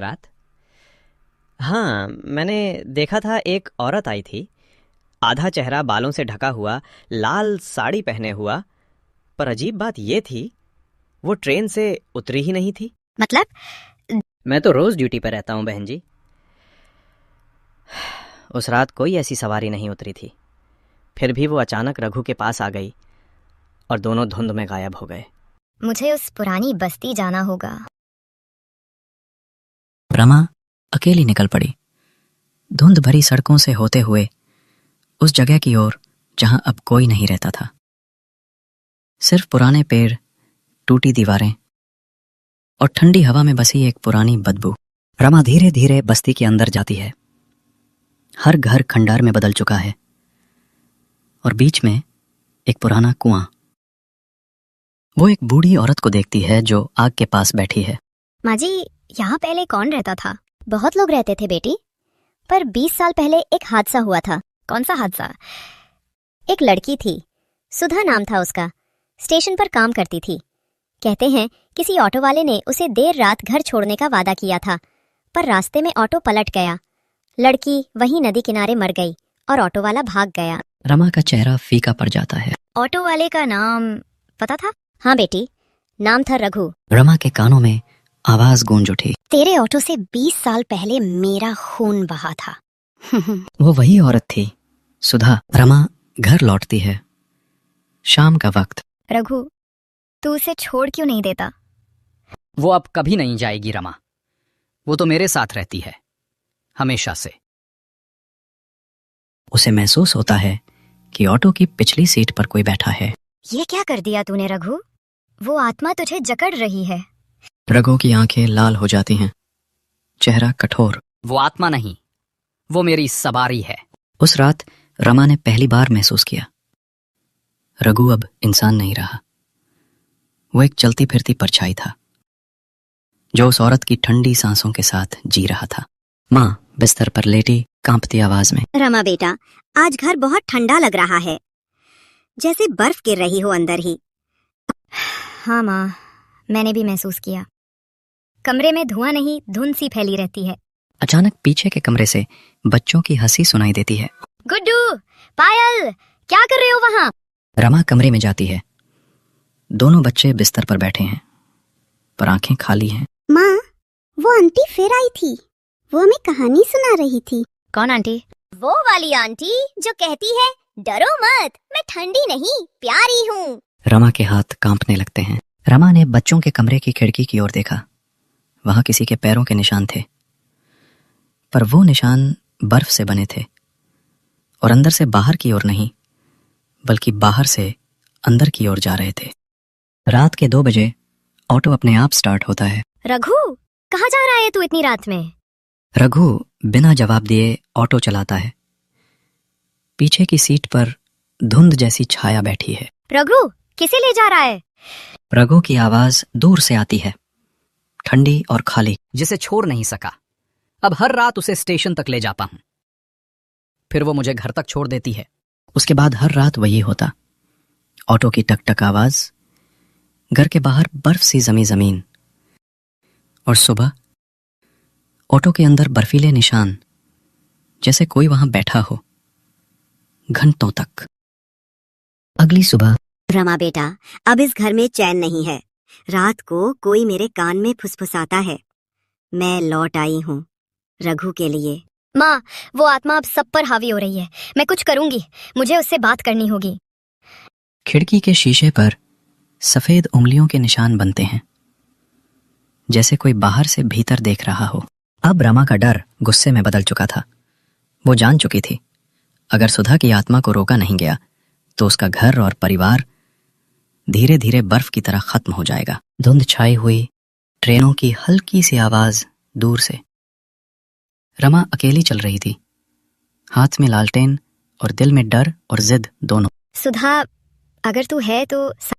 रात? हाँ, मैंने देखा था एक औरत आई थी, आधा चेहरा बालों से ढका हुआ, लाल साड़ी पहने हुआ। पर अजीब बात ये थी, वो ट्रेन से उतरी ही नहीं थी। मतलब? मैं तो रोज ड्यूटी पर रहता हूँ बहन जी। उस रात कोई ऐसी सवारी नहीं उतरी थी। फिर भी वो अचानक रघु के पास आ गई और दोनों धुंध में गायब हो गए। मुझे उस पुरानी बस्ती जाना होगा। रमा अकेली निकल पड़ी, धुंध भरी सड़कों से होते हुए उस जगह की ओर जहां अब कोई नहीं रहता था। सिर्फ पुराने पेड़, टूटी दीवारें और ठंडी हवा में बसी एक पुरानी बदबू। रमा धीरे धीरे बस्ती के अंदर जाती है। हर घर खंडार में बदल चुका है और बीच में एक पुराना कुआं। वो एक बूढ़ी औरत को देखती है जो आग के पास बैठी है। माँ जी, यहाँ पहले कौन रहता था? बहुत लोग रहते थे बेटी, पर 20 साल पहले एक हादसा हुआ था। कौन सा हादसा? एक लड़की थी, सुधा नाम था उसका, स्टेशन पर काम करती थी। कहते हैं किसी ऑटो वाले ने उसे देर रात घर छोड़ने का वादा किया था, पर रास्ते में ऑटो पलट गया। लड़की वहीं नदी किनारे मर गई और ऑटो वाला भाग गया। रमा का चेहरा फीका पड़ जाता है। ऑटो वाले का नाम पता था? हाँ बेटी, नाम था रघु। रमा के कानों में आवाज गूंज उठी। तेरे ऑटो से 20 साल पहले मेरा खून बहा था। वो वही औरत थी, सुधा। रमा घर लौटती है। शाम का वक्त। रघु, तू उसे छोड़ क्यों नहीं देता? वो अब कभी नहीं जाएगी रमा। वो तो मेरे साथ रहती है, हमेशा से। उसे महसूस होता है कि ऑटो की पिछली सीट पर कोई बैठा है। ये क्या कर दिया तूने रघु? वो आत्मा तुझे जकड़ रही है। रघु की आंखें लाल हो जाती हैं, चेहरा कठोर। वो आत्मा नहीं, वो मेरी सवारी है। उस रात रमा ने पहली बार महसूस किया, रघु अब इंसान नहीं रहा। वो एक चलती फिरती परछाई था जो उस औरत की ठंडी सांसों के साथ जी रहा था। माँ बिस्तर पर लेटी कांपती आवाज में, रमा बेटा, आज घर बहुत ठंडा लग रहा है, जैसे बर्फ गिर रही हो अंदर ही। हाँ माँ, मैंने भी महसूस किया। कमरे में धुआं नहीं, धुंध सी फैली रहती है। अचानक पीछे के कमरे से बच्चों की हंसी सुनाई देती है। गुड्डू, पायल, क्या कर रहे हो वहाँ? रमा कमरे में जाती है। दोनों बच्चे बिस्तर पर बैठे हैं, पर आंखें खाली हैं। माँ, वो आंटी फिर आई थी। वो हमें कहानी सुना रही थी। कौन आंटी? वो वाली आंटी जो कहती है डरो मत, मैं ठंडी नहीं प्यारी हूँ। रमा के हाथ कांपने लगते हैं। रमा ने बच्चों के कमरे की खिड़की की ओर देखा। वहां किसी के पैरों के निशान थे, पर वो निशान बर्फ से बने थे और अंदर से बाहर की ओर नहीं, बल्कि बाहर से अंदर की ओर जा रहे थे। रात के 2 बजे ऑटो अपने आप स्टार्ट होता है। रघु, कहाँ जा रहा है तू इतनी रात में? रघु बिना जवाब दिए ऑटो चलाता है। पीछे की सीट पर धुंध जैसी छाया बैठी है। रघु, किसे ले जा रहा है? रघु की आवाज दूर से आती है, ठंडी और खाली। जिसे छोड़ नहीं सका, अब हर रात उसे स्टेशन तक ले जाता हूं, फिर वो मुझे घर तक छोड़ देती है। उसके बाद हर रात वही होता। ऑटो की टक टक आवाज, घर के बाहर बर्फ सी जमी जमीन, और सुबह ऑटो के अंदर बर्फीले निशान, जैसे कोई वहां बैठा हो घंटों तक। अगली सुबह। रमा बेटा, अब इस घर में चैन नहीं है। रात को कोई मेरे कान में फुसफुसाता है। मैं लौट आई हूँ रघु के लिए। माँ, वो आत्मा अब सब पर हावी हो रही है। मैं कुछ करूंगी, मुझे उससे बात करनी होगी। खिड़की के शीशे पर सफेद उंगलियों के निशान बनते हैं, जैसे कोई बाहर से भीतर देख रहा हो। अब रमा का डर गुस्से में बदल चुका था। वो जान चुकी थी, अगर सुधा की आत्मा को रोका नहीं गया तो उसका घर और परिवार धीरे धीरे बर्फ की तरह खत्म हो जाएगा। धुंध छाई हुई, ट्रेनों की हल्की सी आवाज दूर से। रमा अकेली चल रही थी, हाथ में लालटेन और दिल में डर और जिद दोनों। सुधा, अगर तू है तो